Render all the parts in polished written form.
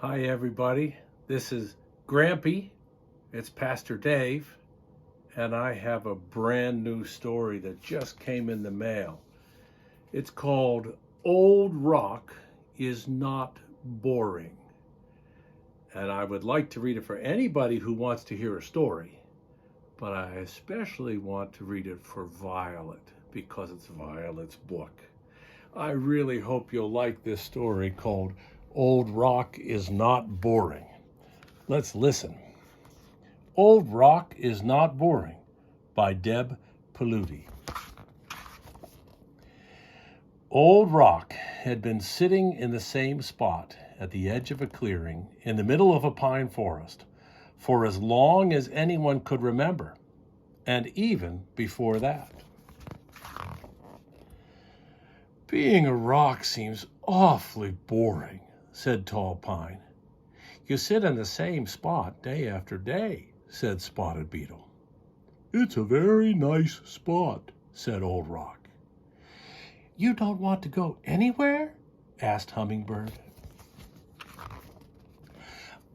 Hi, everybody. This is Grampy. It's Pastor Dave, and I have a brand new story that just came in the mail. It's called Old Rock is Not Boring. And I would like to read it for anybody who wants to hear a story, but I especially want to read it for Violet because it's Violet's book. I really hope you'll like this story called Old Rock is Not Boring. Let's listen. Old Rock is Not Boring by Deb Paluti. Old Rock had been sitting in the same spot at the edge of a clearing in the middle of a pine forest for as long as anyone could remember, and even before that. Being a rock seems awfully boring, said Tall Pine. You sit in the same spot day after day, said Spotted Beetle. It's a very nice spot, said Old Rock. You don't want to go anywhere? Asked Hummingbird.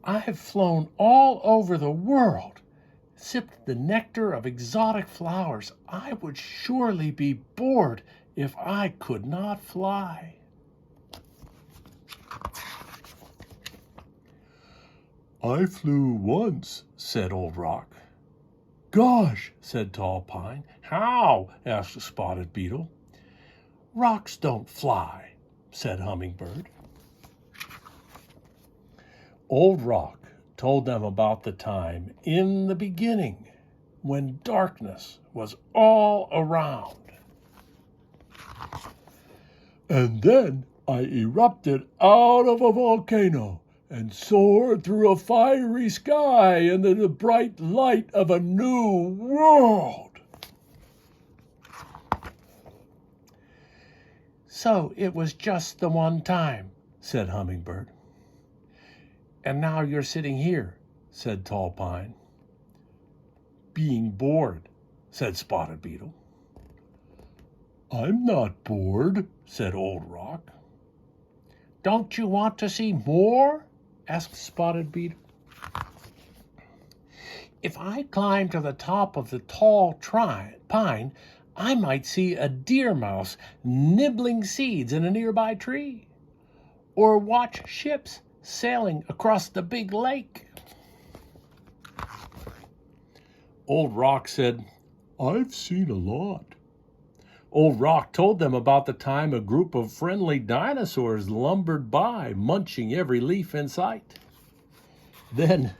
I've flown all over the world, sipped the nectar of exotic flowers. I would surely be bored if I could not fly. I flew once, said Old Rock. Gosh, said Tall Pine. How? Asked Spotted Beetle. Rocks don't fly, said Hummingbird. Old Rock told them about the time in the beginning when darkness was all around. And then I erupted out of a volcano and soared through a fiery sky into the bright light of a new world. So it was just the one time, said Hummingbird. And now you're sitting here, said Tall Pine. Being bored, said Spotted Beetle. I'm not bored, said Old Rock. Don't you want to see more? Asked Spotted Beetle. If I climb to the top of the tall pine, I might see a deer mouse nibbling seeds in a nearby tree, or watch ships sailing across the big lake. Old Rock said, I've seen a lot. Old Rock told them about the time a group of friendly dinosaurs lumbered by, munching every leaf in sight. Then,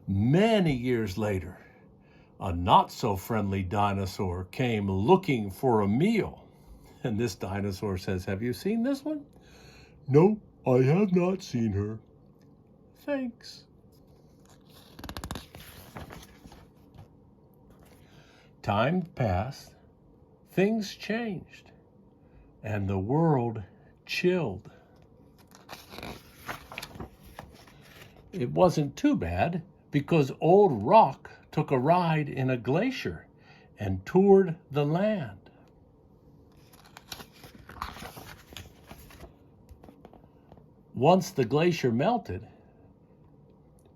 many years later, a not-so-friendly dinosaur came looking for a meal. And this dinosaur says, have you seen this one? No, I have not seen her. Thanks. Time passed. Things changed, and the world chilled. It wasn't too bad, because Old Rock took a ride in a glacier and toured the land. Once the glacier melted,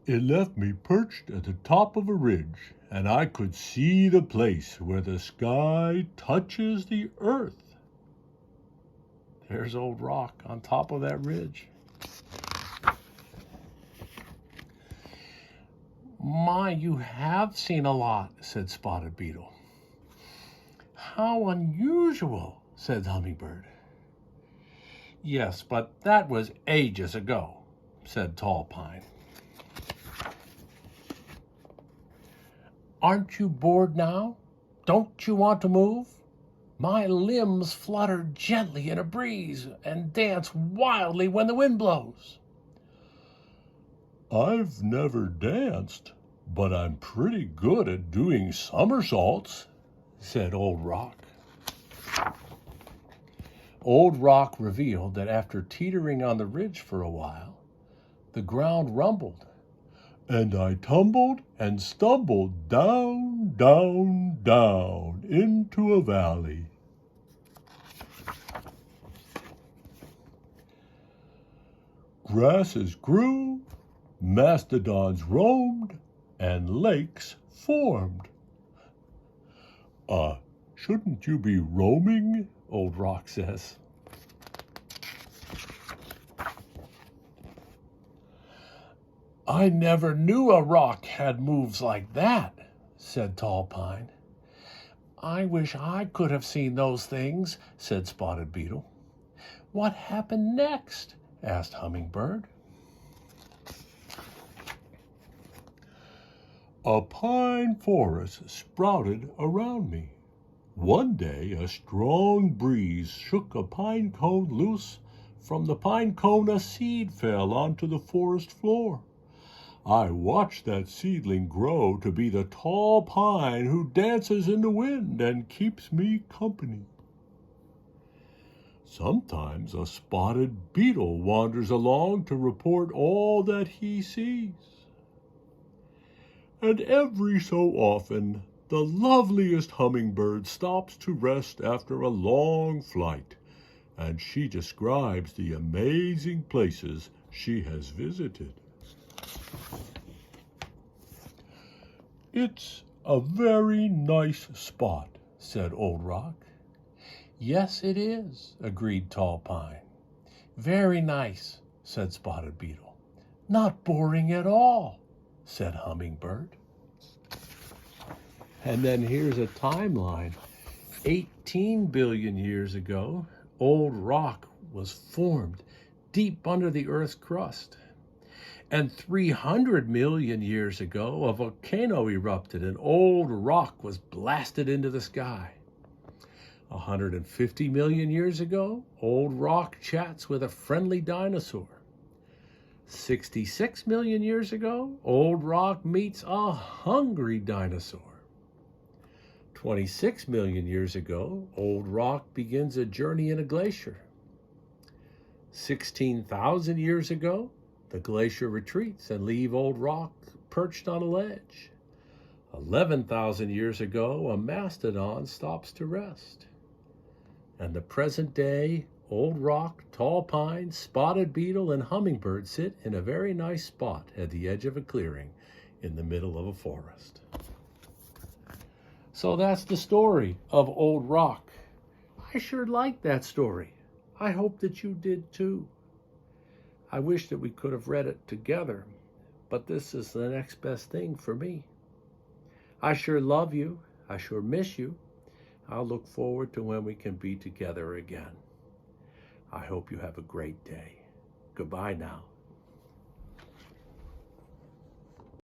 it left me perched at the top of a ridge, and I could see the place where the sky touches the earth. There's Old Rock on top of that ridge. My, you have seen a lot, said Spotted Beetle. How unusual, said Hummingbird. Yes, but that was ages ago, said Tall Pine. Aren't you bored now? Don't you want to move? My limbs flutter gently in a breeze and dance wildly when the wind blows. I've never danced, but I'm pretty good at doing somersaults, said Old Rock. Old Rock revealed that after teetering on the ridge for a while, the ground rumbled, and I tumbled and stumbled down, down, down into a valley. grasses grew, mastodons roamed, and lakes formed. Shouldn't you be roaming? Old Rock says. I never knew a rock had moves like that, said Tall Pine. I wish I could have seen those things, said Spotted Beetle. What happened next? Asked Hummingbird. A pine forest sprouted around me. One day a strong breeze shook a pine cone loose. From the pine cone a seed fell onto the forest floor. I watched that seedling grow to be the tall pine who dances in the wind and keeps me company. Sometimes a spotted beetle wanders along to report all that he sees. And every so often, the loveliest hummingbird stops to rest after a long flight, and she describes the amazing places she has visited. It's a very nice spot, said Old Rock. Yes, it is, agreed Tall Pine. Very nice, said Spotted Beetle. Not boring at all, said Hummingbird. And then here's a timeline. 18 billion years ago, Old Rock was formed deep under the Earth's crust. And 300 million years ago, a volcano erupted and Old Rock was blasted into the sky. 150 million years ago, Old Rock chats with a friendly dinosaur. 66 million years ago, Old Rock meets a hungry dinosaur. 26 million years ago, Old Rock begins a journey in a glacier. 16,000 years ago, the glacier retreats and leaves Old Rock perched on a ledge. 11,000 years ago, a mastodon stops to rest. And the present day, Old Rock, Tall Pine, Spotted Beetle, and Hummingbird sit in a very nice spot at the edge of a clearing in the middle of a forest. So that's the story of Old Rock. I sure liked that story. I hope that you did too. I wish that we could have read it together, but this is the next best thing for me. I sure love you. I sure miss you. I'll look forward to when we can be together again. I hope you have a great day. Goodbye now.